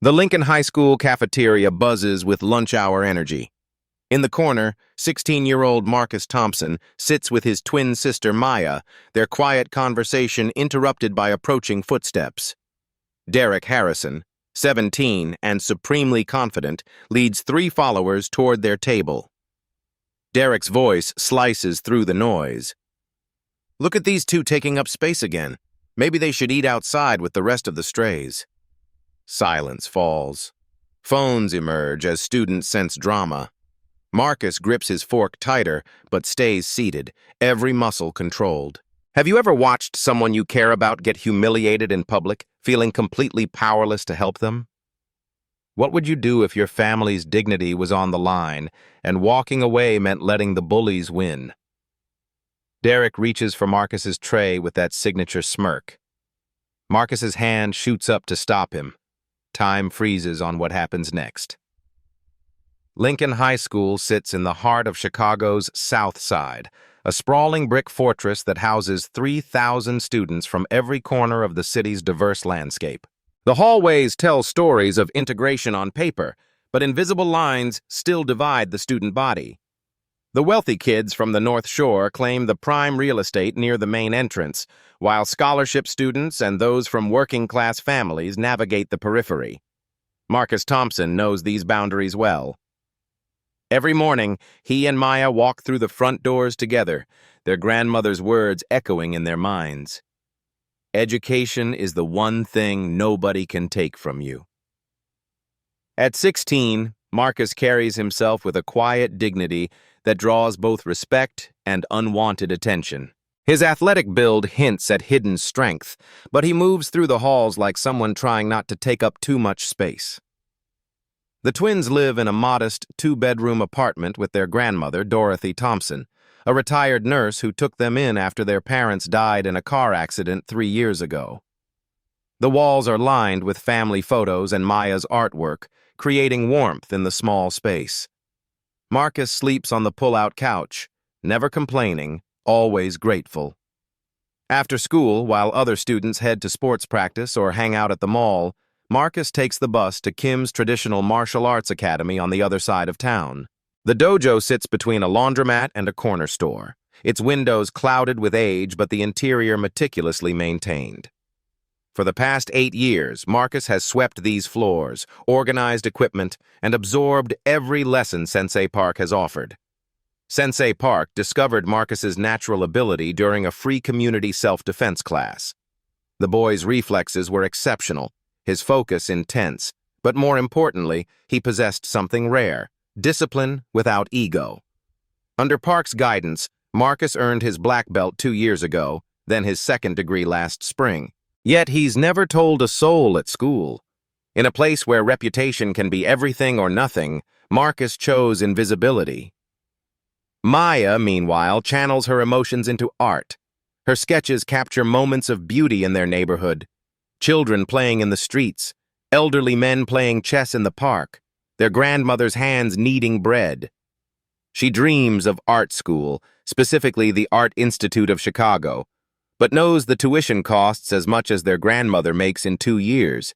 The Lincoln High School cafeteria buzzes with lunch hour energy. In the corner, 16-year-old Marcus Thompson sits with his twin sister Maya, their quiet conversation interrupted by approaching footsteps. Derek Harrison, 17 and supremely confident, leads 3 followers toward their table. Derek's voice slices through the noise. "Look at these 2 taking up space again. Maybe they should eat outside with the rest of the strays." Silence falls. Phones emerge as students sense drama. Marcus grips his fork tighter, but stays seated, every muscle controlled. Have you ever watched someone you care about get humiliated in public, feeling completely powerless to help them? What would you do if your family's dignity was on the line, and walking away meant letting the bullies win? Derek reaches for Marcus's tray with that signature smirk. Marcus's hand shoots up to stop him. Time freezes on what happens next. Lincoln High School sits in the heart of Chicago's South Side, a sprawling brick fortress that houses 3,000 students from every corner of the city's diverse landscape. The hallways tell stories of integration on paper, but invisible lines still divide the student body. The wealthy kids from the North Shore claim the prime real estate near the main entrance, while scholarship students and those from working-class families navigate the periphery. Marcus Thompson knows these boundaries well. Every morning, he and Maya walk through the front doors together, their grandmother's words echoing in their minds. Education is the one thing nobody can take from you. At 16, Marcus carries himself with a quiet dignity that draws both respect and unwanted attention. His athletic build hints at hidden strength, but he moves through the halls like someone trying not to take up too much space. The twins live in a modest 2-bedroom apartment with their grandmother, Dorothy Thompson, a retired nurse who took them in after their parents died in a car accident 3 years ago. The walls are lined with family photos and Maya's artwork, creating warmth in the small space. Marcus sleeps on the pull-out couch, never complaining, always grateful. After school, while other students head to sports practice or hang out at the mall, Marcus takes the bus to Kim's traditional martial arts academy on the other side of town. The dojo sits between a laundromat and a corner store, its windows clouded with age but the interior meticulously maintained. For the past 8 years, Marcus has swept these floors, organized equipment, and absorbed every lesson Sensei Park has offered. Sensei Park discovered Marcus's natural ability during a free community self-defense class. The boy's reflexes were exceptional, his focus intense, but more importantly, he possessed something rare: discipline without ego. Under Park's guidance, Marcus earned his black belt 2 years ago, then his 2nd degree last spring. Yet he's never told a soul at school. In a place where reputation can be everything or nothing, Marcus chose invisibility. Maya, meanwhile, channels her emotions into art. Her sketches capture moments of beauty in their neighborhood. Children playing in the streets, elderly men playing chess in the park, their grandmother's hands kneading bread. She dreams of art school, specifically the Art Institute of Chicago, but knows the tuition costs as much as their grandmother makes in 2 years.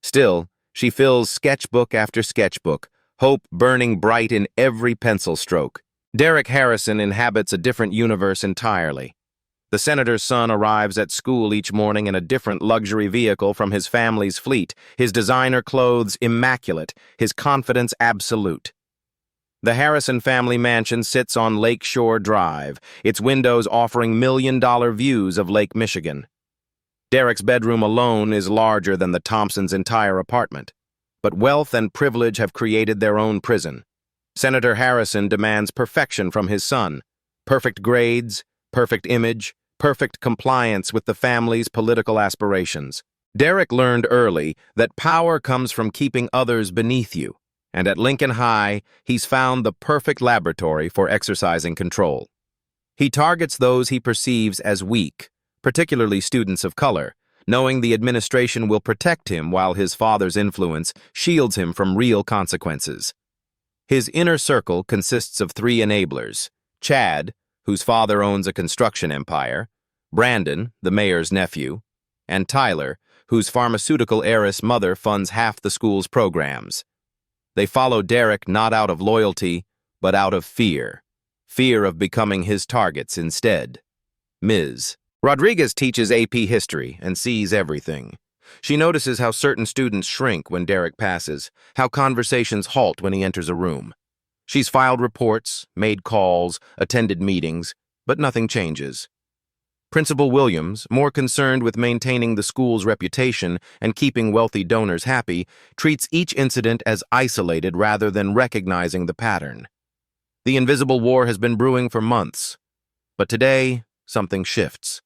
Still, she fills sketchbook after sketchbook, hope burning bright in every pencil stroke. Derek Harrison inhabits a different universe entirely. The senator's son arrives at school each morning in a different luxury vehicle from his family's fleet, his designer clothes immaculate, his confidence absolute. The Harrison family mansion sits on Lake Shore Drive, its windows offering million-dollar views of Lake Michigan. Derek's bedroom alone is larger than the Thompsons' entire apartment, but wealth and privilege have created their own prison. Senator Harrison demands perfection from his son: perfect grades, perfect image, perfect compliance with the family's political aspirations. Derek learned early that power comes from keeping others beneath you, and at Lincoln High, he's found the perfect laboratory for exercising control. He targets those he perceives as weak, particularly students of color, knowing the administration will protect him while his father's influence shields him from real consequences. His inner circle consists of 3 enablers: Chad, whose father owns a construction empire, Brandon, the mayor's nephew, and Tyler, whose pharmaceutical heiress mother funds half the school's programs. They follow Derek not out of loyalty, but out of fear. Fear of becoming his targets instead. Ms. Rodriguez teaches AP History and sees everything. She notices how certain students shrink when Derek passes, how conversations halt when he enters a room. She's filed reports, made calls, attended meetings, but nothing changes. Principal Williams, more concerned with maintaining the school's reputation and keeping wealthy donors happy, treats each incident as isolated rather than recognizing the pattern. The invisible war has been brewing for months, but today, something shifts.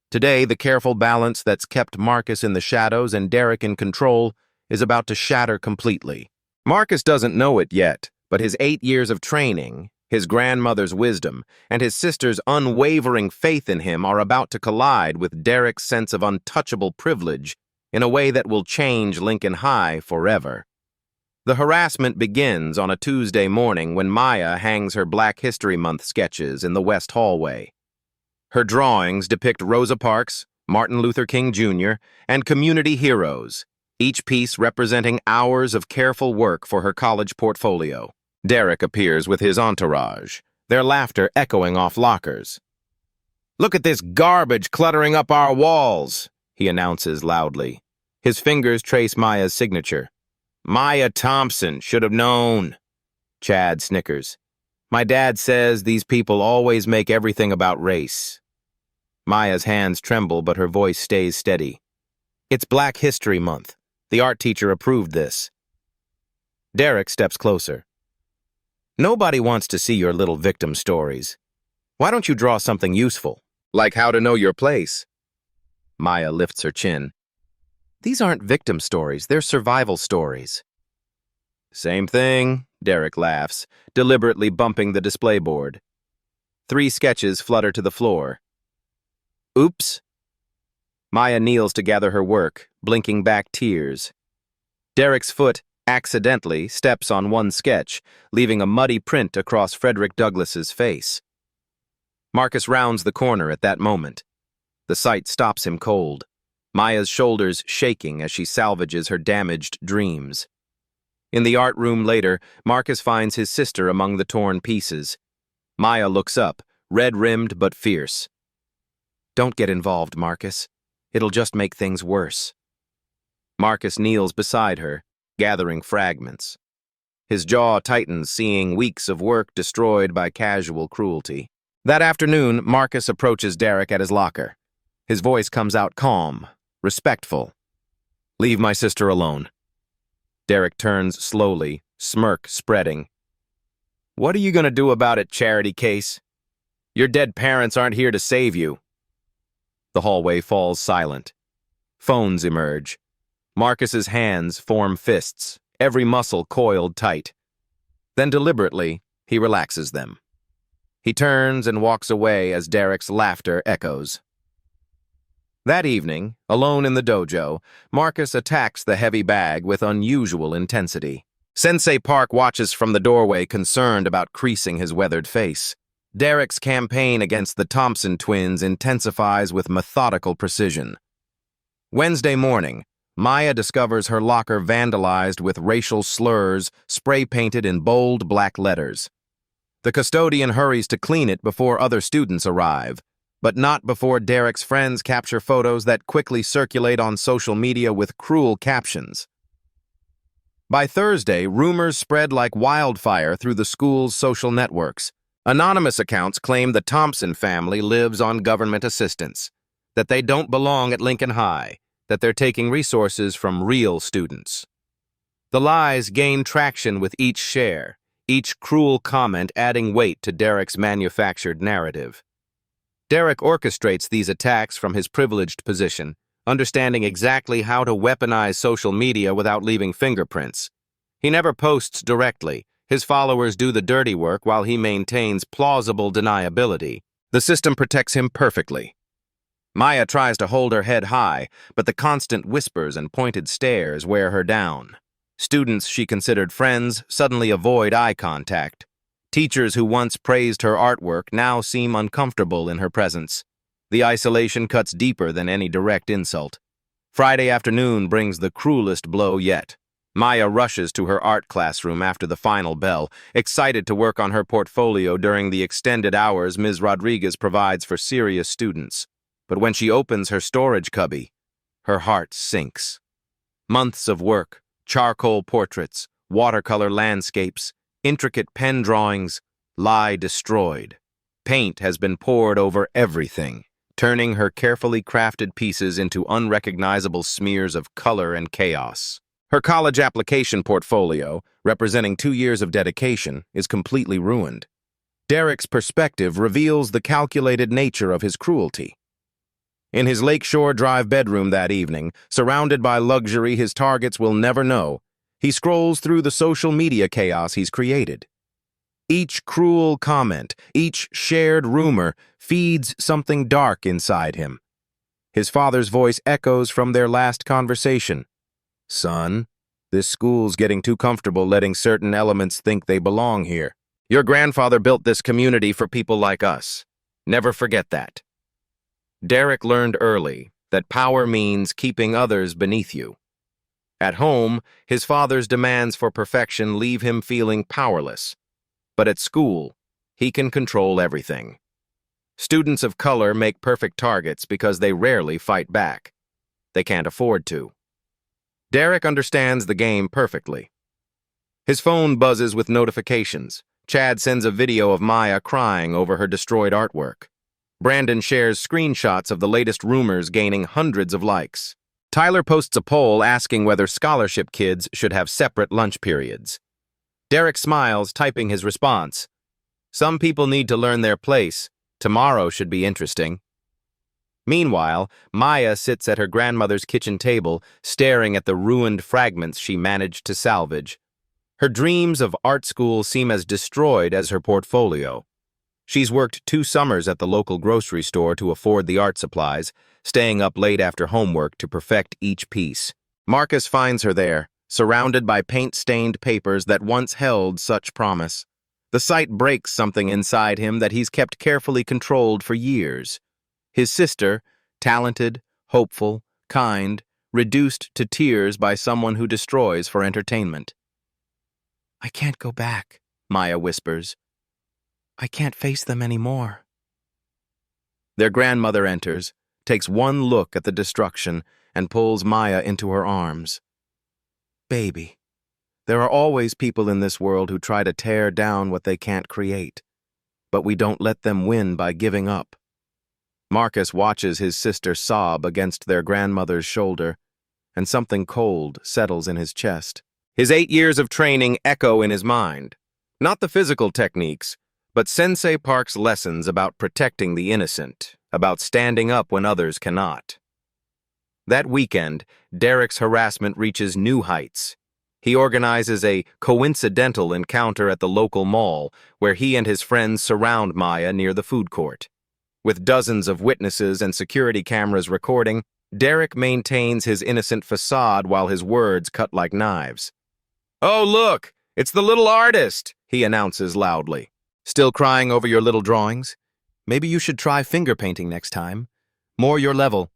Today, the careful balance that's kept Marcus in the shadows and Derek in control is about to shatter completely. Marcus doesn't know it yet, but his 8 years of training, his grandmother's wisdom, and his sister's unwavering faith in him are about to collide with Derek's sense of untouchable privilege in a way that will change Lincoln High forever. The harassment begins on a Tuesday morning when Maya hangs her Black History Month sketches in the West hallway. Her drawings depict Rosa Parks, Martin Luther King Jr., and community heroes, each piece representing hours of careful work for her college portfolio. Derek appears with his entourage, their laughter echoing off lockers. "Look at this garbage cluttering up our walls," he announces loudly. His fingers trace Maya's signature. "Maya Thompson should have known." Chad snickers. "My dad says these people always make everything about race." Maya's hands tremble, but her voice stays steady. "It's Black History Month. The art teacher approved this." Derek steps closer. "Nobody wants to see your little victim stories. Why don't you draw something useful, like how to know your place?" Maya lifts her chin. "These aren't victim stories, they're survival stories." "Same thing," Derek laughs, deliberately bumping the display board. 3 sketches flutter to the floor. "Oops." Maya kneels to gather her work, blinking back tears. Derek's foot accidentally steps on one sketch, leaving a muddy print across Frederick Douglass's face. Marcus rounds the corner at that moment. The sight stops him cold, Maya's shoulders shaking as she salvages her damaged dreams. In the art room later, Marcus finds his sister among the torn pieces. Maya looks up, red-rimmed but fierce. "Don't get involved, Marcus. It'll just make things worse." Marcus kneels beside her, gathering fragments. His jaw tightens, seeing weeks of work destroyed by casual cruelty. That afternoon, Marcus approaches Derek at his locker. His voice comes out calm, respectful. "Leave my sister alone." Derek turns slowly, smirk spreading. "What are you going to do about it, charity case? Your dead parents aren't here to save you." The hallway falls silent. Phones emerge. Marcus's hands form fists, every muscle coiled tight. Then deliberately, he relaxes them. He turns and walks away as Derek's laughter echoes. That evening, alone in the dojo, Marcus attacks the heavy bag with unusual intensity. Sensei Park watches from the doorway, concerned about creasing his weathered face. Derek's campaign against the Thompson twins intensifies with methodical precision. Wednesday morning, Maya discovers her locker vandalized with racial slurs spray-painted in bold black letters. The custodian hurries to clean it before other students arrive, but not before Derek's friends capture photos that quickly circulate on social media with cruel captions. By Thursday, rumors spread like wildfire through the school's social networks. Anonymous accounts claim the Thompson family lives on government assistance, that they don't belong at Lincoln High, that they're taking resources from real students. The lies gain traction with each share, each cruel comment adding weight to Derek's manufactured narrative. Derek orchestrates these attacks from his privileged position, understanding exactly how to weaponize social media without leaving fingerprints. He never posts directly. His followers do the dirty work while he maintains plausible deniability. The system protects him perfectly. Maya tries to hold her head high, but the constant whispers and pointed stares wear her down. Students she considered friends suddenly avoid eye contact. Teachers who once praised her artwork now seem uncomfortable in her presence. The isolation cuts deeper than any direct insult. Friday afternoon brings the cruelest blow yet. Maya rushes to her art classroom after the final bell, excited to work on her portfolio during the extended hours Ms. Rodriguez provides for serious students. But when she opens her storage cubby, her heart sinks. Months of work, charcoal portraits, watercolor landscapes, intricate pen drawings, lie destroyed. Paint has been poured over everything, turning her carefully crafted pieces into unrecognizable smears of color and chaos. Her college application portfolio, representing 2 years of dedication, is completely ruined. Derek's perspective reveals the calculated nature of his cruelty. In his Lakeshore Drive bedroom that evening, surrounded by luxury his targets will never know, he scrolls through the social media chaos he's created. Each cruel comment, each shared rumor, feeds something dark inside him. His father's voice echoes from their last conversation. "Son, this school's getting too comfortable letting certain elements think they belong here. Your grandfather built this community for people like us. Never forget that." Derek learned early that power means keeping others beneath you. At home, his father's demands for perfection leave him feeling powerless. But at school, he can control everything. Students of color make perfect targets because they rarely fight back. They can't afford to. Derek understands the game perfectly. His phone buzzes with notifications. Chad sends a video of Maya crying over her destroyed artwork. Brandon shares screenshots of the latest rumors gaining hundreds of likes. Tyler posts a poll asking whether scholarship kids should have separate lunch periods. Derek smiles, typing his response. "Some people need to learn their place. Tomorrow should be interesting." Meanwhile, Maya sits at her grandmother's kitchen table, staring at the ruined fragments she managed to salvage. Her dreams of art school seem as destroyed as her portfolio. She's worked 2 summers at the local grocery store to afford the art supplies, staying up late after homework to perfect each piece. Marcus finds her there, surrounded by paint-stained papers that once held such promise. The sight breaks something inside him that he's kept carefully controlled for years. His sister, talented, hopeful, kind, reduced to tears by someone who destroys for entertainment. "I can't go back," Maya whispers. "I can't face them anymore." Their grandmother enters, takes one look at the destruction, and pulls Maya into her arms. "Baby, there are always people in this world who try to tear down what they can't create, but we don't let them win by giving up." Marcus watches his sister sob against their grandmother's shoulder, and something cold settles in his chest. His 8 years of training echo in his mind. Not the physical techniques, but Sensei Park's lessons about protecting the innocent, about standing up when others cannot. That weekend, Derek's harassment reaches new heights. He organizes a coincidental encounter at the local mall, where he and his friends surround Maya near the food court. With dozens of witnesses and security cameras recording, Derek maintains his innocent facade while his words cut like knives. "Oh, look, it's the little artist," he announces loudly. "Still crying over your little drawings? Maybe you should try finger painting next time. More your level."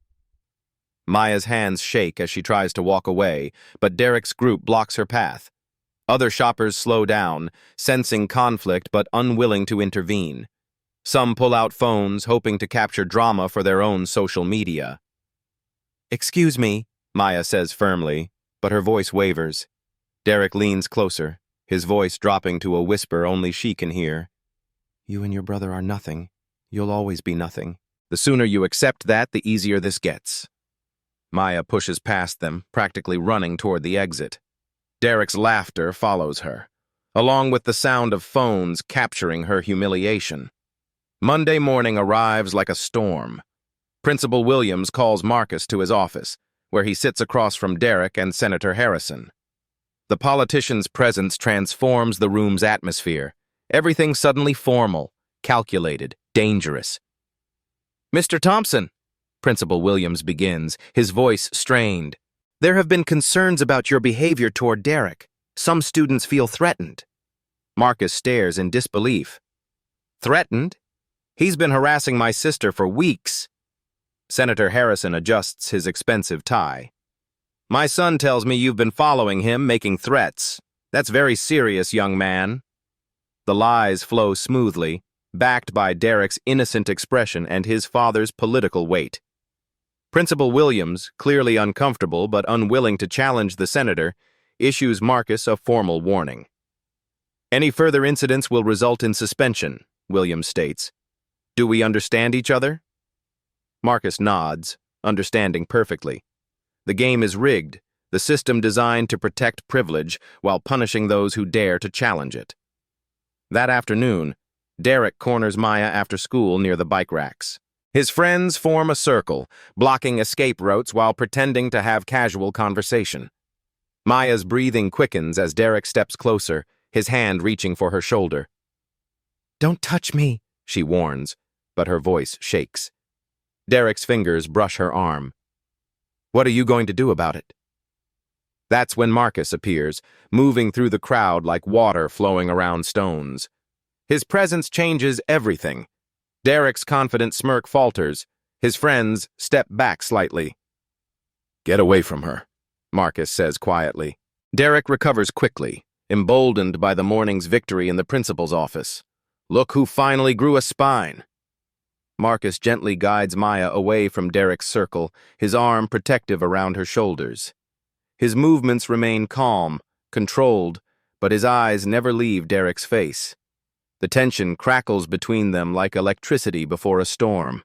Maya's hands shake as she tries to walk away, but Derek's group blocks her path. Other shoppers slow down, sensing conflict but unwilling to intervene. Some pull out phones, hoping to capture drama for their own social media. "Excuse me," Maya says firmly, but her voice wavers. Derek leans closer, his voice dropping to a whisper only she can hear. "You and your brother are nothing. You'll always be nothing. The sooner you accept that, the easier this gets." Maya pushes past them, practically running toward the exit. Derek's laughter follows her, along with the sound of phones capturing her humiliation. Monday morning arrives like a storm. Principal Williams calls Marcus to his office, where he sits across from Derek and Senator Harrison. The politician's presence transforms the room's atmosphere. Everything suddenly formal, calculated, dangerous. "Mr. Thompson," Principal Williams begins, his voice strained. "There have been concerns about your behavior toward Derek. Some students feel threatened." Marcus stares in disbelief. "Threatened? He's been harassing my sister for weeks." Senator Harrison adjusts his expensive tie. My son tells me you've been following him, making threats. That's very serious, young man. The lies flow smoothly, backed by Derek's innocent expression and his father's political weight. Principal Williams, clearly uncomfortable but unwilling to challenge the senator, issues Marcus a formal warning. Any further incidents will result in suspension, Williams states. Do we understand each other? Marcus nods, understanding perfectly. The game is rigged, the system designed to protect privilege while punishing those who dare to challenge it. That afternoon, Derek corners Maya after school near the bike racks. His friends form a circle, blocking escape routes while pretending to have casual conversation. Maya's breathing quickens as Derek steps closer, his hand reaching for her shoulder. Don't touch me, she warns, but her voice shakes. Derek's fingers brush her arm. What are you going to do about it? That's when Marcus appears, moving through the crowd like water flowing around stones. His presence changes everything. Derek's confident smirk falters. His friends step back slightly. Get away from her, Marcus says quietly. Derek recovers quickly, emboldened by the morning's victory in the principal's office. Look who finally grew a spine. Marcus gently guides Maya away from Derek's circle, his arm protective around her shoulders. His movements remain calm, controlled, but his eyes never leave Derek's face. The tension crackles between them like electricity before a storm.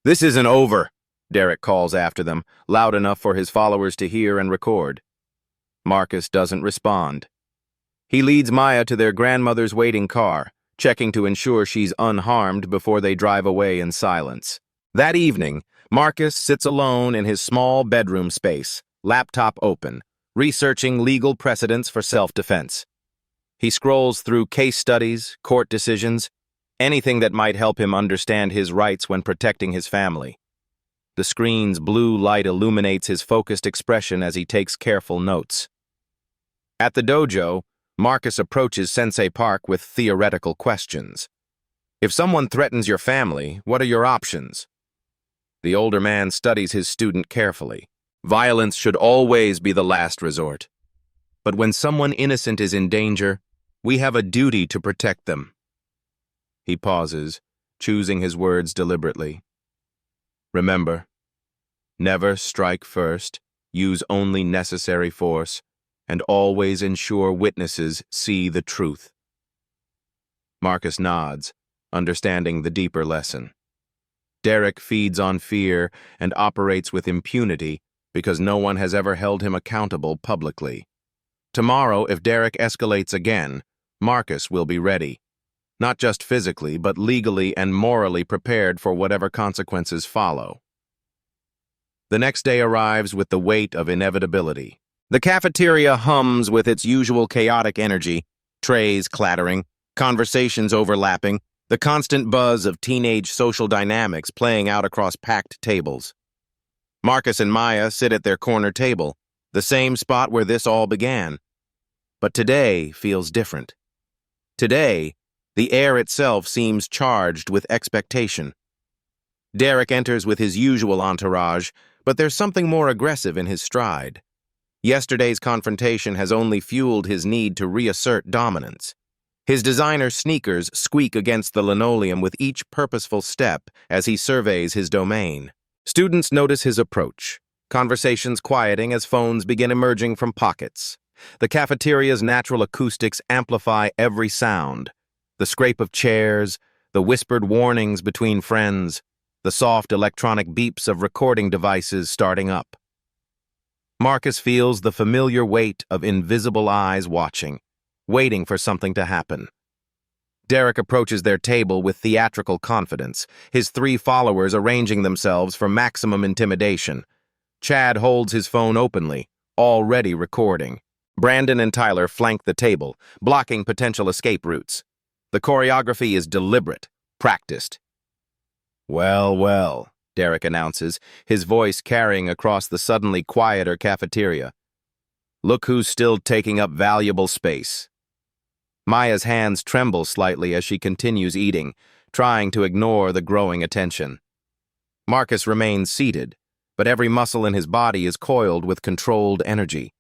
This isn't over, Derek calls after them, loud enough for his followers to hear and record. Marcus doesn't respond. He leads Maya to their grandmother's waiting car, checking to ensure she's unharmed before they drive away in silence. That evening, Marcus sits alone in his small bedroom space, laptop open, researching legal precedents for self-defense. He scrolls through case studies, court decisions, anything that might help him understand his rights when protecting his family. The screen's blue light illuminates his focused expression as he takes careful notes. At the dojo, Marcus approaches Sensei Park with theoretical questions. If someone threatens your family, what are your options? The older man studies his student carefully. Violence should always be the last resort. But when someone innocent is in danger, we have a duty to protect them. He pauses, choosing his words deliberately. Remember, never strike first, use only necessary force, and always ensure witnesses see the truth. Marcus nods, understanding the deeper lesson. Derek feeds on fear and operates with impunity because no one has ever held him accountable publicly. Tomorrow, if Derek escalates again, Marcus will be ready, not just physically, but legally and morally prepared for whatever consequences follow. The next day arrives with the weight of inevitability. The cafeteria hums with its usual chaotic energy, trays clattering, conversations overlapping, the constant buzz of teenage social dynamics playing out across packed tables. Marcus and Maya sit at their corner table, the same spot where this all began. But today feels different. Today, the air itself seems charged with expectation. Derek enters with his usual entourage, but there's something more aggressive in his stride. Yesterday's confrontation has only fueled his need to reassert dominance. His designer sneakers squeak against the linoleum with each purposeful step as he surveys his domain. Students notice his approach, conversations quieting as phones begin emerging from pockets. The cafeteria's natural acoustics amplify every sound. The scrape of chairs, the whispered warnings between friends, the soft electronic beeps of recording devices starting up. Marcus feels the familiar weight of invisible eyes watching, waiting for something to happen. Derek approaches their table with theatrical confidence, his three followers arranging themselves for maximum intimidation. Chad holds his phone openly, already recording. Brandon and Tyler flank the table, blocking potential escape routes. The choreography is deliberate, practiced. Well, well, Derek announces, his voice carrying across the suddenly quieter cafeteria. Look who's still taking up valuable space. Maya's hands tremble slightly as she continues eating, trying to ignore the growing attention. Marcus remains seated, but every muscle in his body is coiled with controlled energy.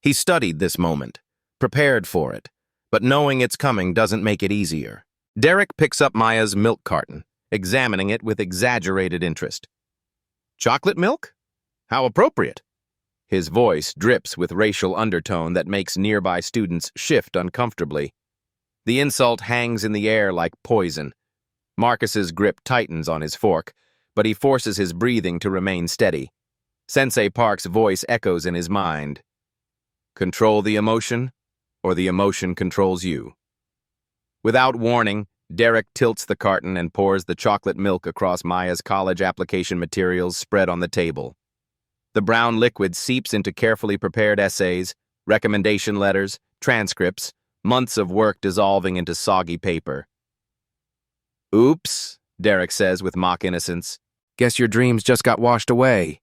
He studied this moment, prepared for it, but knowing it's coming doesn't make it easier. Derek picks up Maya's milk carton, examining it with exaggerated interest. Chocolate milk? How appropriate. His voice drips with racial undertone that makes nearby students shift uncomfortably. The insult hangs in the air like poison. Marcus's grip tightens on his fork, but he forces his breathing to remain steady. Sensei Park's voice echoes in his mind. Control the emotion, or the emotion controls you. Without warning, Derek tilts the carton and pours the chocolate milk across Maya's college application materials spread on the table. The brown liquid seeps into carefully prepared essays, recommendation letters, transcripts, months of work dissolving into soggy paper. Oops, Derek says with mock innocence. Guess your dreams just got washed away.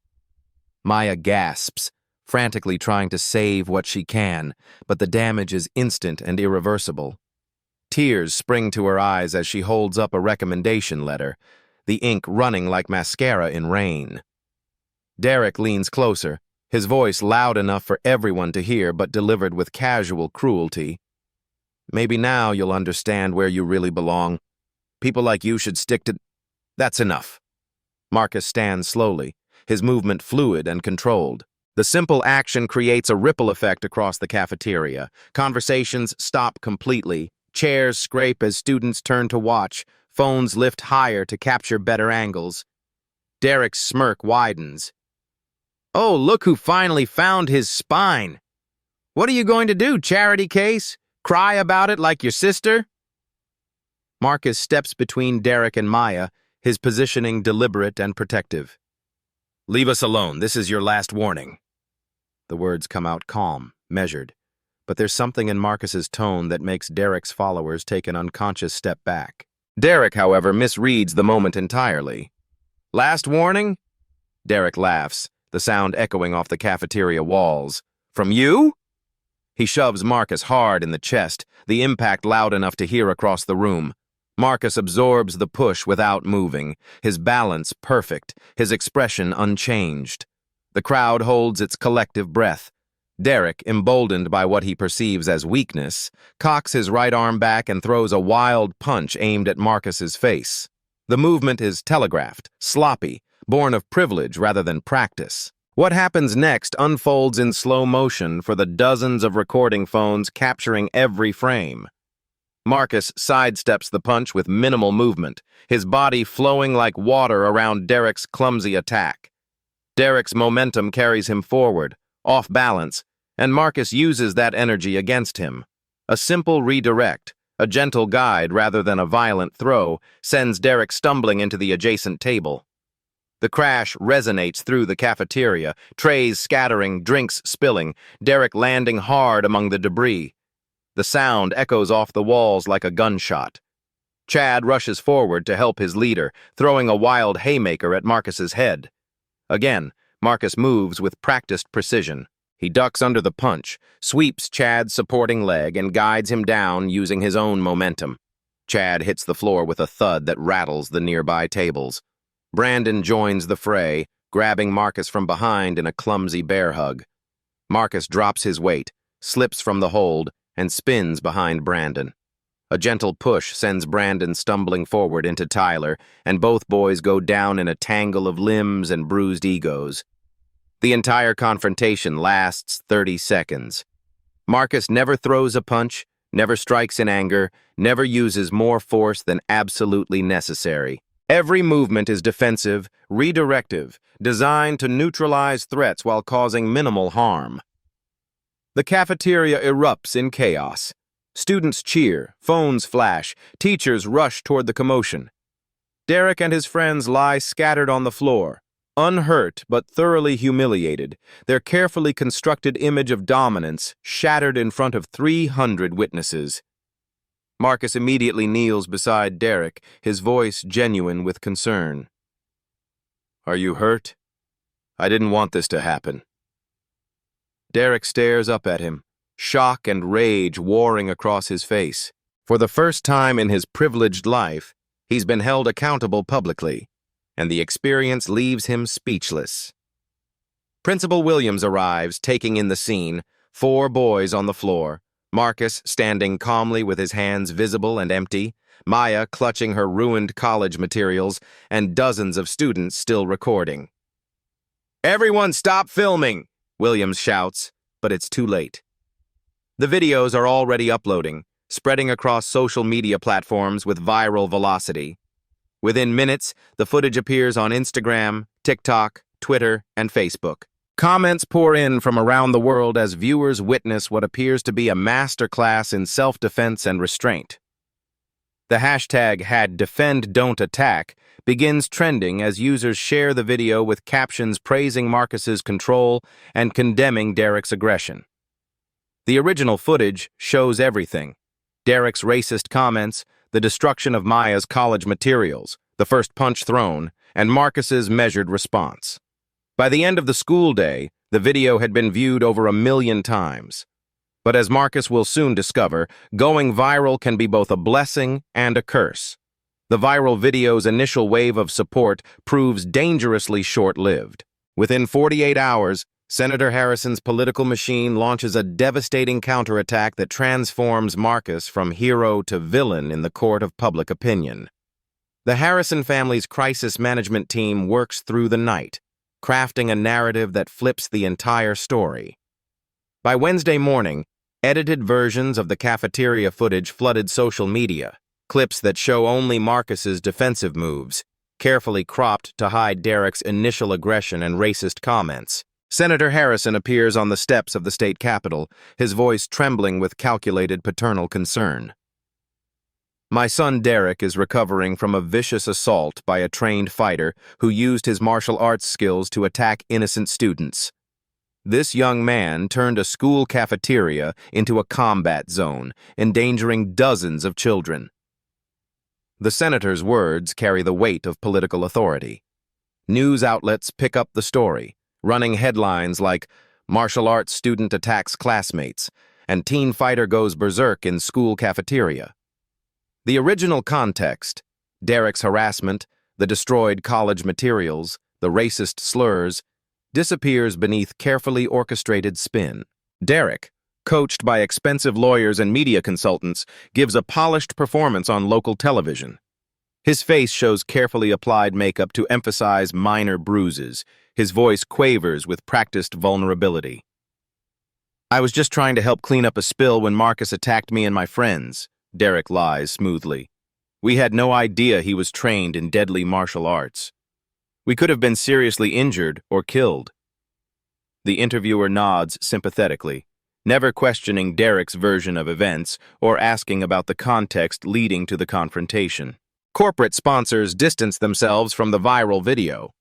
Maya gasps, frantically trying to save what she can, but the damage is instant and irreversible. Tears spring to her eyes as she holds up a recommendation letter, the ink running like mascara in rain. Derek leans closer, his voice loud enough for everyone to hear but delivered with casual cruelty. Maybe now you'll understand where you really belong. People like you should stick to... That's enough. Marcus stands slowly, his movement fluid and controlled. The simple action creates a ripple effect across the cafeteria. Conversations stop completely. Chairs scrape as students turn to watch. Phones lift higher to capture better angles. Derek's smirk widens. Oh, look who finally found his spine. What are you going to do, charity case? Cry about it like your sister? Marcus steps between Derek and Maya, his positioning deliberate and protective. Leave us alone. This is your last warning. The words come out calm, measured, but there's something in Marcus's tone that makes Derek's followers take an unconscious step back. Derek, however, misreads the moment entirely. Last warning? Derek laughs, the sound echoing off the cafeteria walls. From you? He shoves Marcus hard in the chest, the impact loud enough to hear across the room. Marcus absorbs the push without moving, his balance perfect, his expression unchanged. The crowd holds its collective breath. Derek, emboldened by what he perceives as weakness, cocks his right arm back and throws a wild punch aimed at Marcus's face. The movement is telegraphed, sloppy, born of privilege rather than practice. What happens next unfolds in slow motion for the dozens of recording phones capturing every frame. Marcus sidesteps the punch with minimal movement, his body flowing like water around Derek's clumsy attack. Derek's momentum carries him forward, off balance, and Marcus uses that energy against him. A simple redirect, a gentle guide rather than a violent throw, sends Derek stumbling into the adjacent table. The crash resonates through the cafeteria, trays scattering, drinks spilling, Derek landing hard among the debris. The sound echoes off the walls like a gunshot. Chad rushes forward to help his leader, throwing a wild haymaker at Marcus's head. Again, Marcus moves with practiced precision. He ducks under the punch, sweeps Chad's supporting leg, and guides him down using his own momentum. Chad hits the floor with a thud that rattles the nearby tables. Brandon joins the fray, grabbing Marcus from behind in a clumsy bear hug. Marcus drops his weight, slips from the hold, and spins behind Brandon. A gentle push sends Brandon stumbling forward into Tyler, and both boys go down in a tangle of limbs and bruised egos. The entire confrontation lasts 30 seconds. Marcus never throws a punch, never strikes in anger, never uses more force than absolutely necessary. Every movement is defensive, redirective, designed to neutralize threats while causing minimal harm. The cafeteria erupts in chaos. Students cheer, phones flash, teachers rush toward the commotion. Derek and his friends lie scattered on the floor, unhurt but thoroughly humiliated, their carefully constructed image of dominance shattered in front of 300 witnesses. Marcus immediately kneels beside Derek, his voice genuine with concern. Are you hurt? I didn't want this to happen. Derek stares up at him, shock and rage warring across his face. For the first time in his privileged life, he's been held accountable publicly. and the experience leaves him speechless. Principal Williams arrives, taking in the scene, 4 boys on the floor, Marcus standing calmly with his hands visible and empty, Maya clutching her ruined college materials, and dozens of students still recording. "Everyone stop filming!" Williams shouts, but it's too late. The videos are already uploading, spreading across social media platforms with viral velocity. Within minutes, the footage appears on Instagram, TikTok, Twitter, and Facebook. Comments pour in from around the world as viewers witness what appears to be a masterclass in self-defense and restraint. The hashtag #DefendDon'tAttack begins trending as users share the video with captions praising Marcus's control and condemning Derek's aggression. The original footage shows everything: Derek's racist comments, the destruction of Maya's college materials, the first punch thrown, and Marcus's measured response. By the end of the school day, the video had been viewed over 1 million times. But as Marcus will soon discover, going viral can be both a blessing and a curse. The viral video's initial wave of support proves dangerously short-lived. Within 48 hours, Senator Harrison's political machine launches a devastating counterattack that transforms Marcus from hero to villain in the court of public opinion. The Harrison family's crisis management team works through the night, crafting a narrative that flips the entire story. By Wednesday morning, edited versions of the cafeteria footage flooded social media, clips that show only Marcus's defensive moves, carefully cropped to hide Derek's initial aggression and racist comments. Senator Harrison appears on the steps of the state capitol, his voice trembling with calculated paternal concern. "My son Derek is recovering from a vicious assault by a trained fighter who used his martial arts skills to attack innocent students. This young man turned a school cafeteria into a combat zone, endangering dozens of children." The senator's words carry the weight of political authority. News outlets pick up the story, running headlines like "Martial arts student attacks classmates" and "Teen fighter goes berserk in school cafeteria." The original context, Derek's harassment, the destroyed college materials, the racist slurs, disappears beneath carefully orchestrated spin. Derek, coached by expensive lawyers and media consultants, gives a polished performance on local television. His face shows carefully applied makeup to emphasize minor bruises. His voice quavers with practiced vulnerability. "I was just trying to help clean up a spill when Marcus attacked me and my friends," Derek lies smoothly. "We had no idea he was trained in deadly martial arts. We could have been seriously injured or killed." The interviewer nods sympathetically, never questioning Derek's version of events or asking about the context leading to the confrontation. Corporate sponsors distance themselves from the viral video.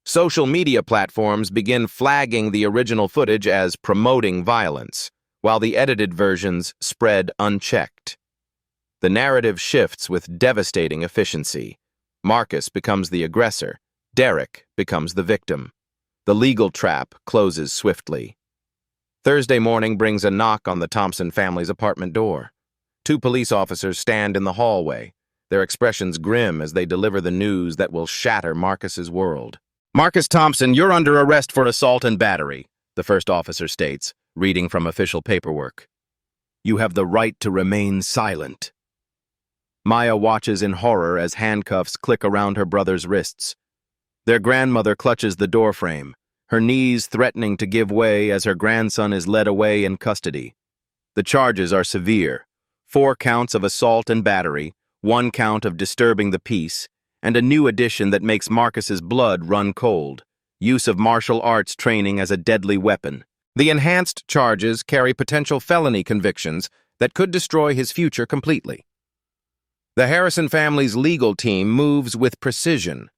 Social media platforms begin flagging the original footage as promoting violence, while the edited versions spread unchecked. The narrative shifts with devastating efficiency. Marcus becomes the aggressor. Derek becomes the victim. The legal trap closes swiftly. Thursday morning brings a knock on the Thompson family's apartment door. 2 police officers stand in the hallway, their expressions grim as they deliver the news that will shatter Marcus's world. "Marcus Thompson, you're under arrest for assault and battery," the first officer states, reading from official paperwork. "You have the right to remain silent." Maya watches in horror as handcuffs click around her brother's wrists. Their grandmother clutches the doorframe, her knees threatening to give way as her grandson is led away in custody. The charges are severe: 4 counts of assault and battery, 1 count of disturbing the peace, and a new addition that makes Marcus's blood run cold: use of martial arts training as a deadly weapon. The enhanced charges carry potential felony convictions that could destroy his future completely. The Harrison family's legal team moves with precision.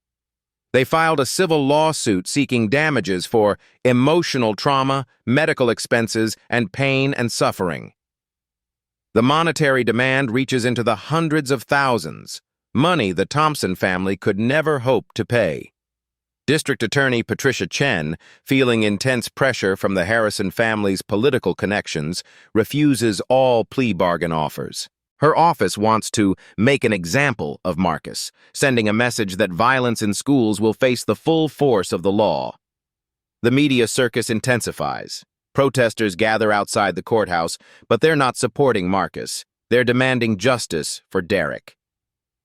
They filed a civil lawsuit seeking damages for emotional trauma, medical expenses, and pain and suffering. The monetary demand reaches into the hundreds of thousands, money the Thompson family could never hope to pay. District Attorney Patricia Chen, feeling intense pressure from the Harrison family's political connections, refuses all plea bargain offers. Her office wants to make an example of Marcus, sending a message that violence in schools will face the full force of the law. The media circus intensifies. Protesters gather outside the courthouse, but they're not supporting Marcus. They're demanding justice for Derek.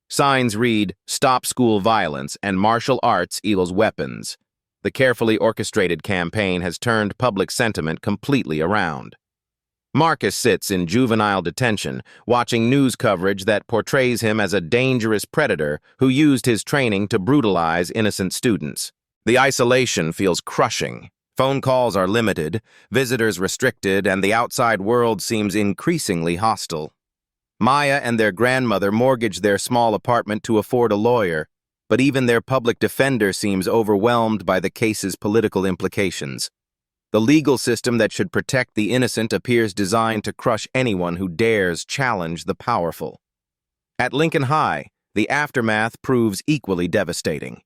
Signs read, "Stop school violence" and "Martial arts equals weapons." The carefully orchestrated campaign has turned public sentiment completely around. Marcus sits in juvenile detention, watching news coverage that portrays him as a dangerous predator who used his training to brutalize innocent students. The isolation feels crushing. Phone calls are limited, visitors restricted, and the outside world seems increasingly hostile. Maya and their grandmother mortgage their small apartment to afford a lawyer, but even their public defender seems overwhelmed by the case's political implications. The legal system that should protect the innocent appears designed to crush anyone who dares challenge the powerful. At Lincoln High, the aftermath proves equally devastating.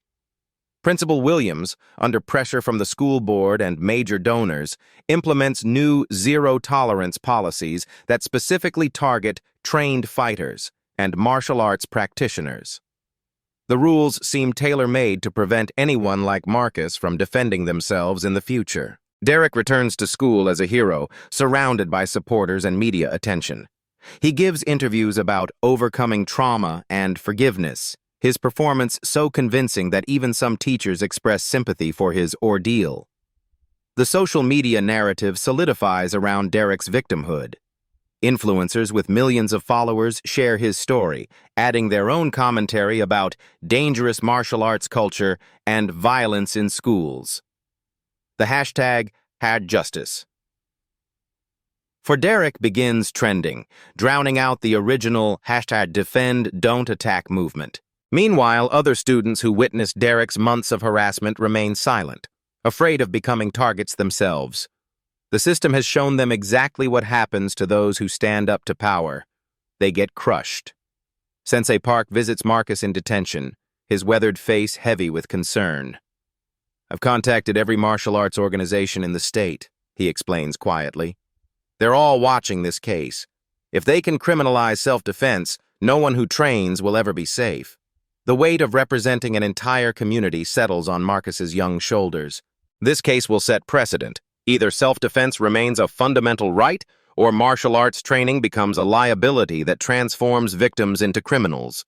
Principal Williams, under pressure from the school board and major donors, implements new zero-tolerance policies that specifically target trained fighters and martial arts practitioners. The rules seem tailor-made to prevent anyone like Marcus from defending themselves in the future. Derek returns to school as a hero, surrounded by supporters and media attention. He gives interviews about overcoming trauma and forgiveness, his performance so convincing that even some teachers express sympathy for his ordeal. The social media narrative solidifies around Derek's victimhood. Influencers with millions of followers share his story, adding their own commentary about dangerous martial arts culture and violence in schools. The hashtag #HadJustice. For Derek begins trending, drowning out the original #DefendDon'tAttack movement. Meanwhile, other students who witnessed Derek's months of harassment remain silent, afraid of becoming targets themselves. The system has shown them exactly what happens to those who stand up to power. They get crushed. Sensei Park visits Marcus in detention, his weathered face heavy with concern. "I've contacted every martial arts organization in the state," he explains quietly. "They're all watching this case. If they can criminalize self-defense, no one who trains will ever be safe." The weight of representing an entire community settles on Marcus's young shoulders. This case will set precedent. Either self-defense remains a fundamental right, or martial arts training becomes a liability that transforms victims into criminals.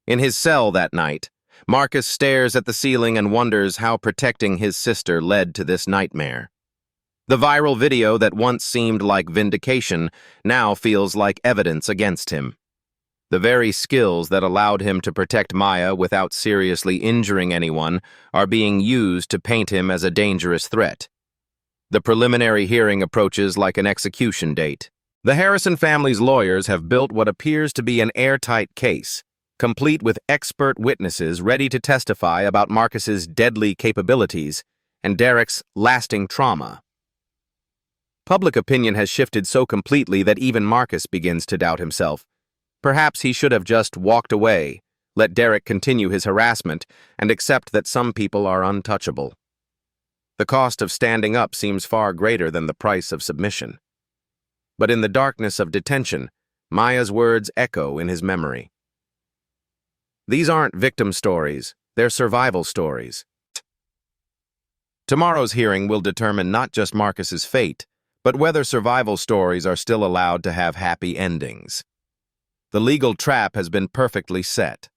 In his cell that night, Marcus stares at the ceiling and wonders how protecting his sister led to this nightmare. The viral video that once seemed like vindication now feels like evidence against him. The very skills that allowed him to protect Maya without seriously injuring anyone are being used to paint him as a dangerous threat. The preliminary hearing approaches like an execution date. The Harrison family's lawyers have built what appears to be an airtight case, complete with expert witnesses ready to testify about Marcus's deadly capabilities and Derek's lasting trauma. Public opinion has shifted so completely that even Marcus begins to doubt himself. Perhaps he should have just walked away, let Derek continue his harassment, and accept that some people are untouchable. The cost of standing up seems far greater than the price of submission. But in the darkness of detention, Maya's words echo in his memory. These aren't victim stories, they're survival stories. Tomorrow's hearing will determine not just Marcus's fate, but whether survival stories are still allowed to have happy endings. The legal trap has been perfectly set.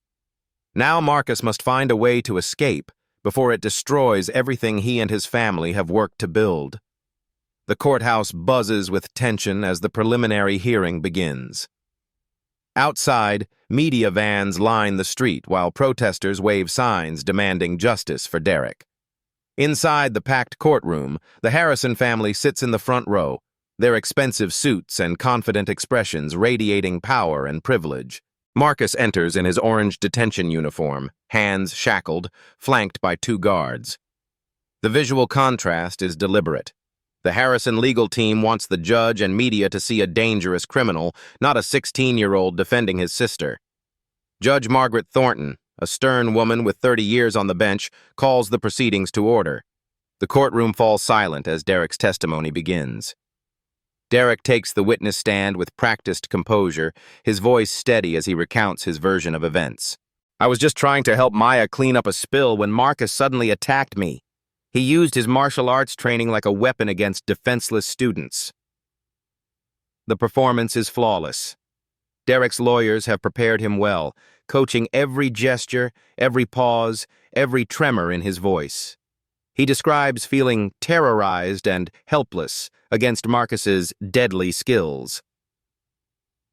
Now Marcus must find a way to escape before it destroys everything he and his family have worked to build. The courthouse buzzes with tension as the preliminary hearing begins. Outside, media vans line the street while protesters wave signs demanding justice for Derek. Inside the packed courtroom, the Harrison family sits in the front row, their expensive suits and confident expressions radiating power and privilege. Marcus enters in his orange detention uniform, hands shackled, flanked by 2 guards. The visual contrast is deliberate. The Harrison legal team wants the judge and media to see a dangerous criminal, not a 16-year-old defending his sister. Judge Margaret Thornton, a stern woman with 30 years on the bench, calls the proceedings to order. The courtroom falls silent as Derek's testimony begins. Derek takes the witness stand with practiced composure, his voice steady as he recounts his version of events. I was just trying to help Maya clean up a spill when Marcus suddenly attacked me. He used his martial arts training like a weapon against defenseless students. The performance is flawless. Derek's lawyers have prepared him well, coaching every gesture, every pause, every tremor in his voice. He describes feeling terrorized and helpless against Marcus's deadly skills.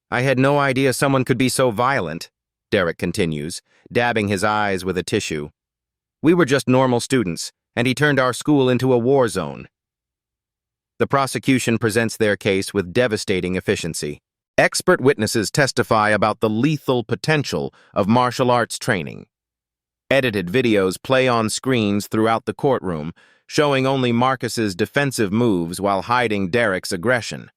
I had no idea someone could be so violent, Derek continues, dabbing his eyes with a tissue. We were just normal students, and he turned our school into a war zone. The prosecution presents their case with devastating efficiency. Expert witnesses testify about the lethal potential of martial arts training. Edited videos play on screens throughout the courtroom, showing only Marcus's defensive moves while hiding Derek's aggression.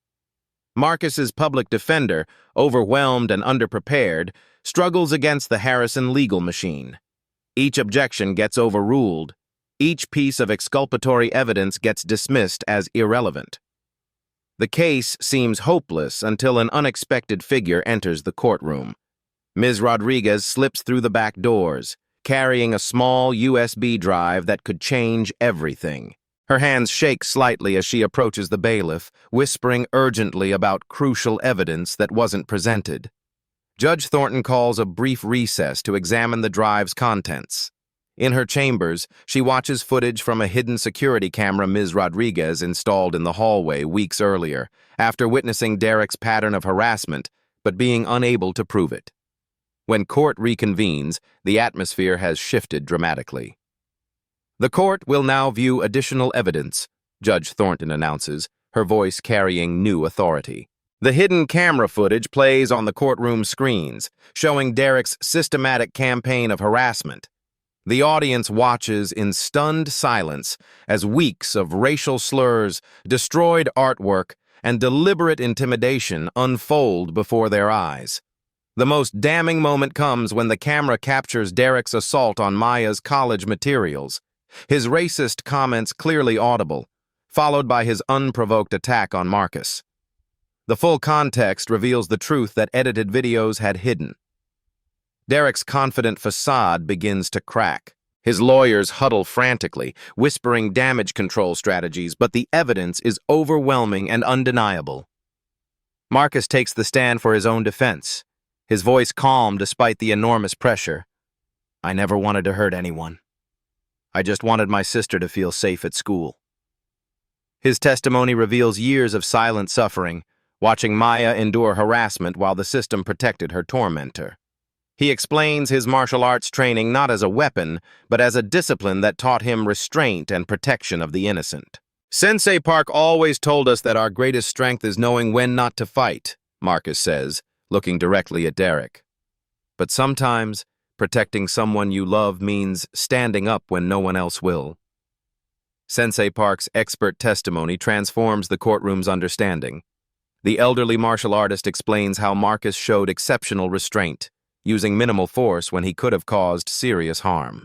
Marcus's public defender, overwhelmed and underprepared, struggles against the Harrison legal machine. Each objection gets overruled. Each piece of exculpatory evidence gets dismissed as irrelevant. The case seems hopeless until an unexpected figure enters the courtroom. Ms. Rodriguez slips through the back doors, carrying a small USB drive that could change everything. Her hands shake slightly as she approaches the bailiff, whispering urgently about crucial evidence that wasn't presented. Judge Thornton calls a brief recess to examine the drive's contents. In her chambers, she watches footage from a hidden security camera Ms. Rodriguez installed in the hallway weeks earlier, after witnessing Derek's pattern of harassment, but being unable to prove it. When court reconvenes, the atmosphere has shifted dramatically. The court will now view additional evidence, Judge Thornton announces, her voice carrying new authority. The hidden camera footage plays on the courtroom screens, showing Derek's systematic campaign of harassment. The audience watches in stunned silence as weeks of racial slurs, destroyed artwork, and deliberate intimidation unfold before their eyes. The most damning moment comes when the camera captures Derek's assault on Maya's college materials, his racist comments clearly audible, followed by his unprovoked attack on Marcus. The full context reveals the truth that edited videos had hidden. Derek's confident facade begins to crack. His lawyers huddle frantically, whispering damage control strategies, but the evidence is overwhelming and undeniable. Marcus takes the stand for his own defense, his voice calm despite the enormous pressure. I never wanted to hurt anyone. I just wanted my sister to feel safe at school. His testimony reveals years of silent suffering, watching Maya endure harassment while the system protected her tormentor. He explains his martial arts training not as a weapon, but as a discipline that taught him restraint and protection of the innocent. Sensei Park always told us that our greatest strength is knowing when not to fight, Marcus says, looking directly at Derek. But sometimes, protecting someone you love means standing up when no one else will. Sensei Park's expert testimony transforms the courtroom's understanding. The elderly martial artist explains how Marcus showed exceptional restraint, using minimal force when he could have caused serious harm.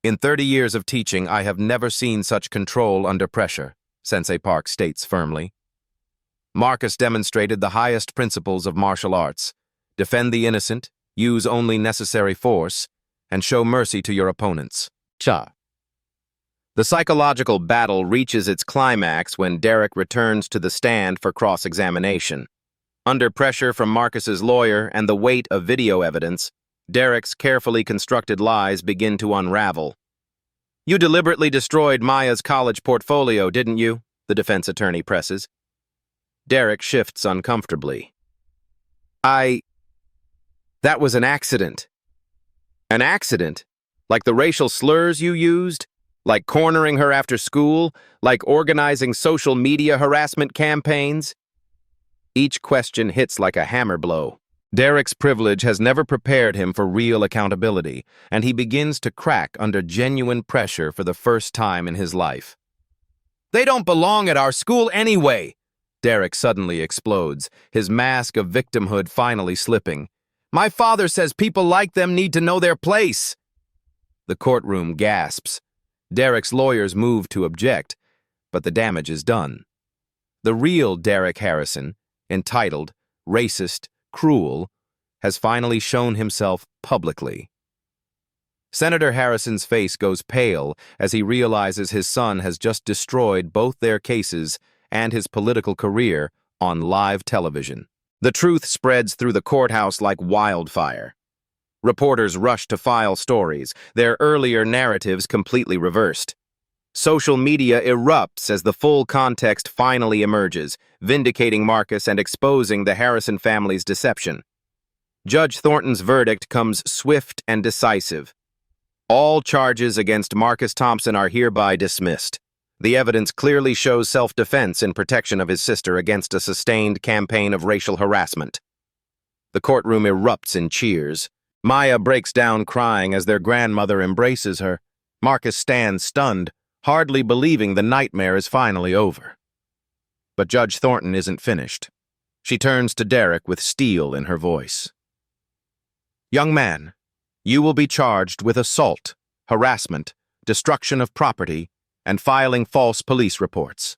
In 30 years of teaching, I have never seen such control under pressure, Sensei Park states firmly. Marcus demonstrated the highest principles of martial arts: defend the innocent, use only necessary force, and show mercy to your opponents. Cha. The psychological battle reaches its climax when Derek returns to the stand for cross-examination. Under pressure from Marcus's lawyer and the weight of video evidence, Derek's carefully constructed lies begin to unravel. You deliberately destroyed Maya's college portfolio, didn't you? The defense attorney presses. Derek shifts uncomfortably. That was an accident. An accident? Like the racial slurs you used? Like cornering her after school? Like organizing social media harassment campaigns? Each question hits like a hammer blow. Derek's privilege has never prepared him for real accountability, and he begins to crack under genuine pressure for the first time in his life. They don't belong at our school anyway! Derek suddenly explodes, his mask of victimhood finally slipping. My father says people like them need to know their place! The courtroom gasps. Derek's lawyers move to object, but the damage is done. The real Derek Harrison, entitled, racist, cruel, has finally shown himself publicly. Senator Harrison's face goes pale as he realizes his son has just destroyed both their cases and his political career on live television. The truth spreads through the courthouse like wildfire. Reporters rush to file stories, their earlier narratives completely reversed. Social media erupts as the full context finally emerges, vindicating Marcus and exposing the Harrison family's deception. Judge Thornton's verdict comes swift and decisive. All charges against Marcus Thompson are hereby dismissed. The evidence clearly shows self-defense in protection of his sister against a sustained campaign of racial harassment. The courtroom erupts in cheers. Maya breaks down crying as their grandmother embraces her. Marcus stands stunned, hardly believing the nightmare is finally over. But Judge Thornton isn't finished. She turns to Derek with steel in her voice. "Young man, you will be charged with assault, harassment, destruction of property, and filing false police reports.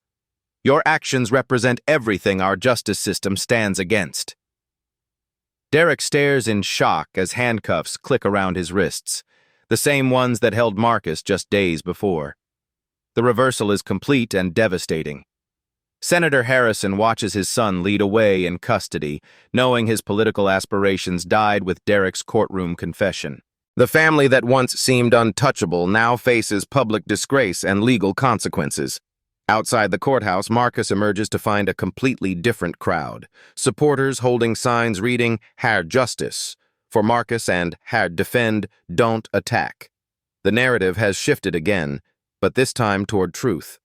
Your actions represent everything our justice system stands against." Derek stares in shock as handcuffs click around his wrists, the same ones that held Marcus just days before. The reversal is complete and devastating. Senator Harrison watches his son lead away in custody, knowing his political aspirations died with Derek's courtroom confession. The family that once seemed untouchable now faces public disgrace and legal consequences. Outside the courthouse, Marcus emerges to find a completely different crowd. Supporters holding signs reading, "Herr Justice," for Marcus and "Herr Defend, Don't Attack." The narrative has shifted again, but this time toward truth.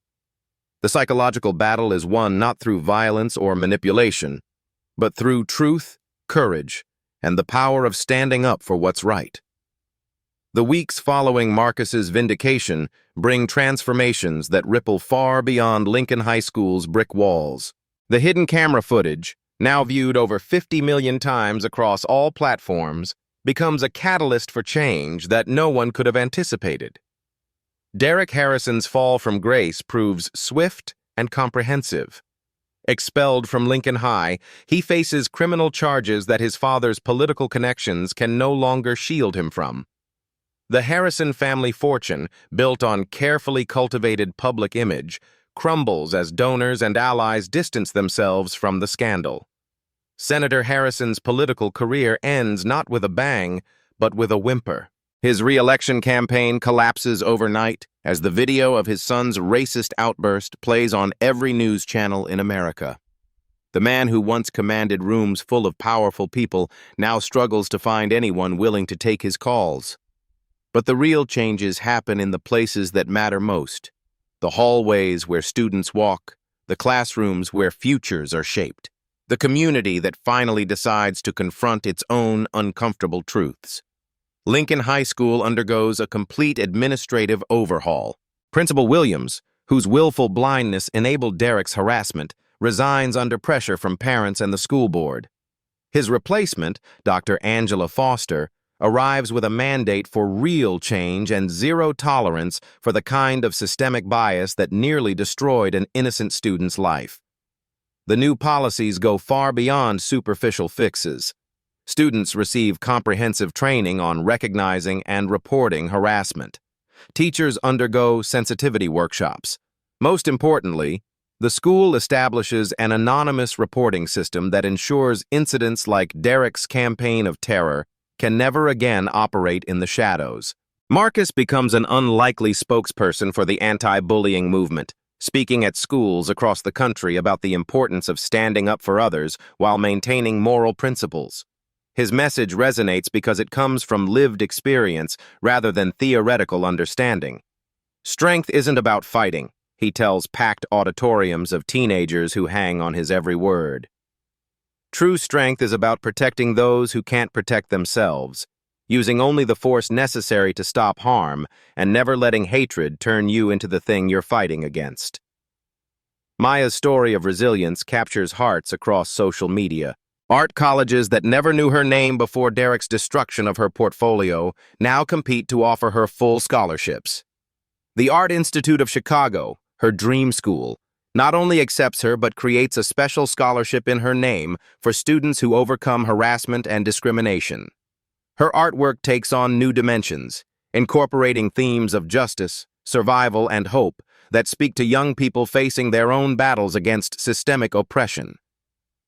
The psychological battle is won not through violence or manipulation, but through truth, courage, and the power of standing up for what's right. The weeks following Marcus's vindication bring transformations that ripple far beyond Lincoln High School's brick walls. The hidden camera footage, now viewed over 50 million times across all platforms, becomes a catalyst for change that no one could have anticipated. Derek Harrison's fall from grace proves swift and comprehensive. Expelled from Lincoln High, he faces criminal charges that his father's political connections can no longer shield him from. The Harrison family fortune, built on carefully cultivated public image, crumbles as donors and allies distance themselves from the scandal. Senator Harrison's political career ends not with a bang, but with a whimper. His re-election campaign collapses overnight as the video of his son's racist outburst plays on every news channel in America. The man who once commanded rooms full of powerful people now struggles to find anyone willing to take his calls. But the real changes happen in the places that matter most: the hallways where students walk, the classrooms where futures are shaped, the community that finally decides to confront its own uncomfortable truths. Lincoln High School undergoes a complete administrative overhaul. Principal Williams, whose willful blindness enabled Derek's harassment, resigns under pressure from parents and the school board. His replacement, Dr. Angela Foster, arrives with a mandate for real change and zero tolerance for the kind of systemic bias that nearly destroyed an innocent student's life. The new policies go far beyond superficial fixes. Students receive comprehensive training on recognizing and reporting harassment. Teachers undergo sensitivity workshops. Most importantly, the school establishes an anonymous reporting system that ensures incidents like Derek's campaign of terror can never again operate in the shadows. Marcus becomes an unlikely spokesperson for the anti-bullying movement, speaking at schools across the country about the importance of standing up for others while maintaining moral principles. His message resonates because it comes from lived experience rather than theoretical understanding. Strength isn't about fighting, he tells packed auditoriums of teenagers who hang on his every word. True strength is about protecting those who can't protect themselves, using only the force necessary to stop harm and never letting hatred turn you into the thing you're fighting against. Maya's story of resilience captures hearts across social media. Art colleges that never knew her name before Derek's destruction of her portfolio now compete to offer her full scholarships. The Art Institute of Chicago, her dream school, not only accepts her but creates a special scholarship in her name for students who overcome harassment and discrimination. Her artwork takes on new dimensions, incorporating themes of justice, survival, and hope that speak to young people facing their own battles against systemic oppression.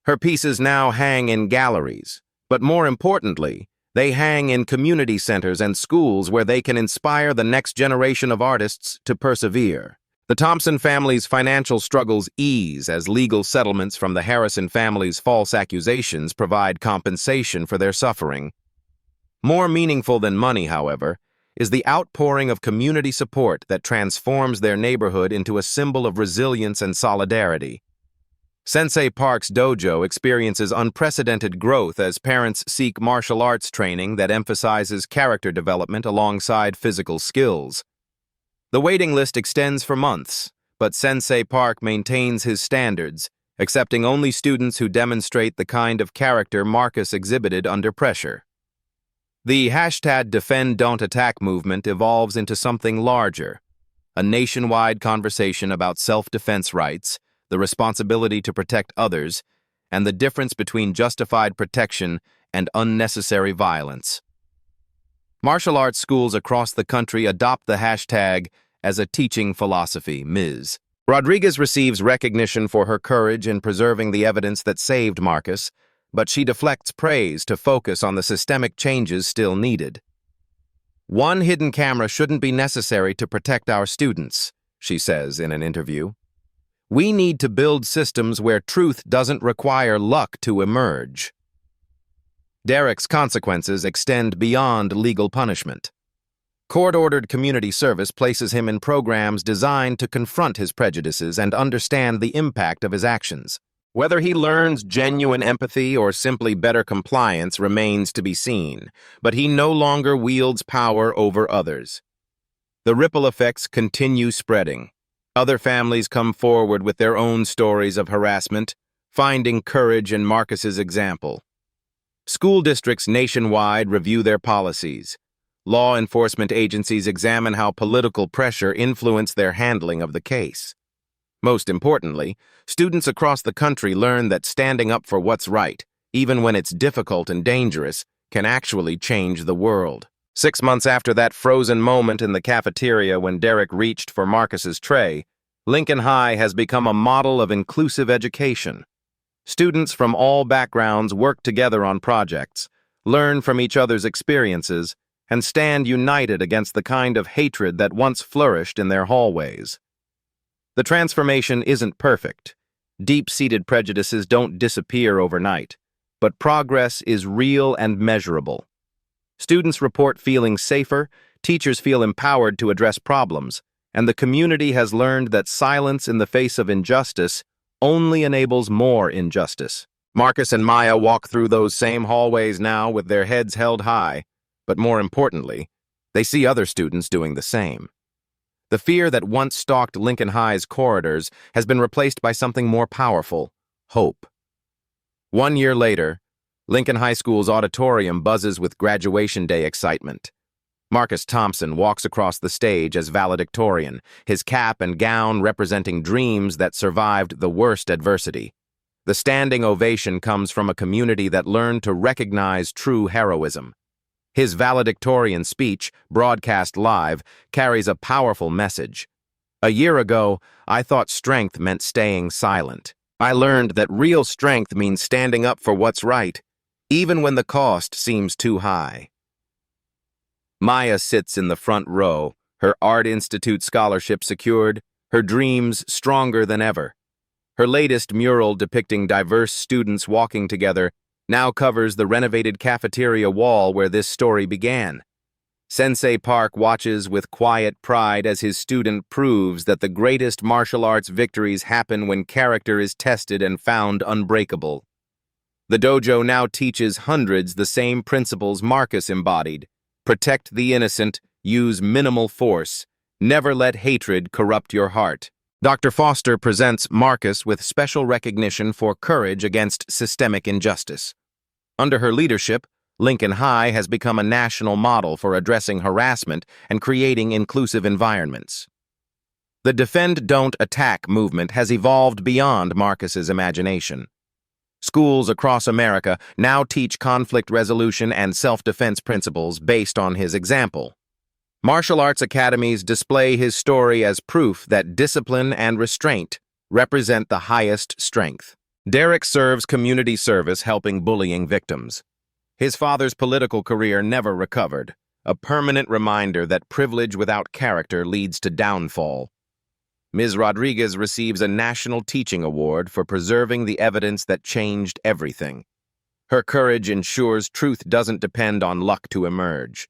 Her pieces now hang in galleries, but more importantly, they hang in community centers and schools where they can inspire the next generation of artists to persevere. The Thompson family's financial struggles ease as legal settlements from the Harrison family's false accusations provide compensation for their suffering. More meaningful than money, however, is the outpouring of community support that transforms their neighborhood into a symbol of resilience and solidarity. Sensei Park's dojo experiences unprecedented growth as parents seek martial arts training that emphasizes character development alongside physical skills. The waiting list extends for months, but Sensei Park maintains his standards, accepting only students who demonstrate the kind of character Marcus exhibited under pressure. The #DefendDon'tAttack movement evolves into something larger, a nationwide conversation about self-defense rights, the responsibility to protect others, and the difference between justified protection and unnecessary violence. Martial arts schools across the country adopt the hashtag as a teaching philosophy, Ms. Rodriguez receives recognition for her courage in preserving the evidence that saved Marcus, but she deflects praise to focus on the systemic changes still needed. "One hidden camera shouldn't be necessary to protect our students," she says in an interview. "We need to build systems where truth doesn't require luck to emerge." Derek's consequences extend beyond legal punishment. Court-ordered community service places him in programs designed to confront his prejudices and understand the impact of his actions. Whether he learns genuine empathy or simply better compliance remains to be seen, but he no longer wields power over others. The ripple effects continue spreading. Other families come forward with their own stories of harassment, finding courage in Marcus's example. School districts nationwide review their policies. Law enforcement agencies examine how political pressure influenced their handling of the case. Most importantly, students across the country learn that standing up for what's right, even when it's difficult and dangerous, can actually change the world. 6 months after that frozen moment in the cafeteria when Derek reached for Marcus's tray, Lincoln High has become a model of inclusive education. Students from all backgrounds work together on projects, learn from each other's experiences, and stand united against the kind of hatred that once flourished in their hallways. The transformation isn't perfect. Deep-seated prejudices don't disappear overnight, but progress is real and measurable. Students report feeling safer, teachers feel empowered to address problems, and the community has learned that silence in the face of injustice only enables more injustice. Marcus and Maya walk through those same hallways now with their heads held high, but more importantly, they see other students doing the same. The fear that once stalked Lincoln High's corridors has been replaced by something more powerful: hope. 1 year later, Lincoln High School's auditorium buzzes with graduation day excitement. Marcus Thompson walks across the stage as valedictorian, his cap and gown representing dreams that survived the worst adversity. The standing ovation comes from a community that learned to recognize true heroism. His valedictorian speech, broadcast live, carries a powerful message. "A year ago, I thought strength meant staying silent. I learned that real strength means standing up for what's right, even when the cost seems too high." Maya sits in the front row, her Art Institute scholarship secured, her dreams stronger than ever. Her latest mural depicting diverse students walking together now covers the renovated cafeteria wall where this story began. Sensei Park watches with quiet pride as his student proves that the greatest martial arts victories happen when character is tested and found unbreakable. The dojo now teaches hundreds the same principles Marcus embodied: protect the innocent, use minimal force, never let hatred corrupt your heart. Dr. Foster presents Marcus with special recognition for courage against systemic injustice. Under her leadership, Lincoln High has become a national model for addressing harassment and creating inclusive environments. The defend, don't attack movement has evolved beyond Marcus's imagination. Schools across America now teach conflict resolution and self-defense principles based on his example. Martial arts academies display his story as proof that discipline and restraint represent the highest strength. Derek serves community service helping bullying victims. His father's political career never recovered, a permanent reminder that privilege without character leads to downfall. Ms. Rodriguez receives a National Teaching Award for preserving the evidence that changed everything. Her courage ensures truth doesn't depend on luck to emerge.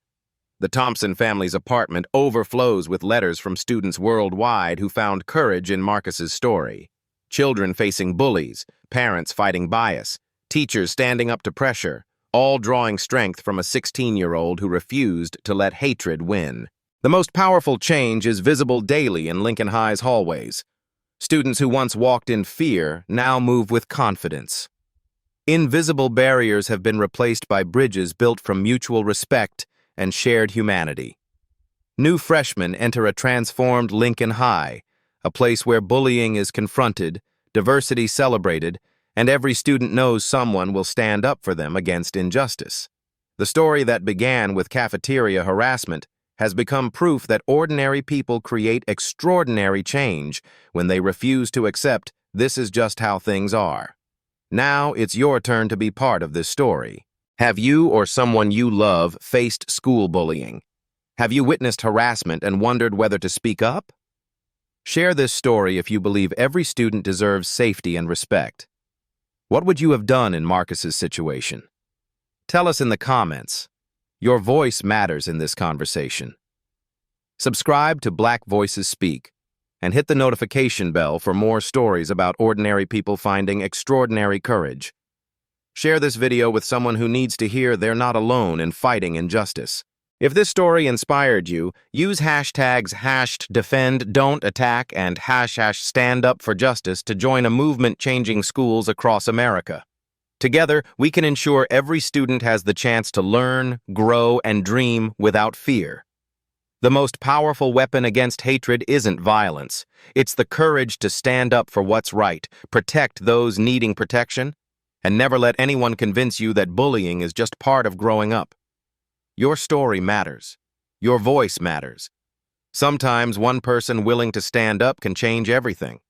The Thompson family's apartment overflows with letters from students worldwide who found courage in Marcus's story. Children facing bullies, parents fighting bias, teachers standing up to pressure, all drawing strength from a 16-year-old who refused to let hatred win. The most powerful change is visible daily in Lincoln High's hallways. Students who once walked in fear now move with confidence. Invisible barriers have been replaced by bridges built from mutual respect and shared humanity. New freshmen enter a transformed Lincoln High, a place where bullying is confronted, diversity celebrated, and every student knows someone will stand up for them against injustice. The story that began with cafeteria harassment has become proof that ordinary people create extraordinary change when they refuse to accept this is just how things are. Now it's your turn to be part of this story. Have you or someone you love faced school bullying? Have you witnessed harassment and wondered whether to speak up? Share this story if you believe every student deserves safety and respect. What would you have done in Marcus's situation? Tell us in the comments. Your voice matters in this conversation. Subscribe to Black Voices Speak and hit the notification bell for more stories about ordinary people finding extraordinary courage. Share this video with someone who needs to hear they're not alone in fighting injustice. If this story inspired you, use hashtags #DefendDon'tAttack and #StandUpForJustice to join a movement changing schools across America. Together, we can ensure every student has the chance to learn, grow, and dream without fear. The most powerful weapon against hatred isn't violence. It's the courage to stand up for what's right, protect those needing protection, and never let anyone convince you that bullying is just part of growing up. Your story matters. Your voice matters. Sometimes one person willing to stand up can change everything.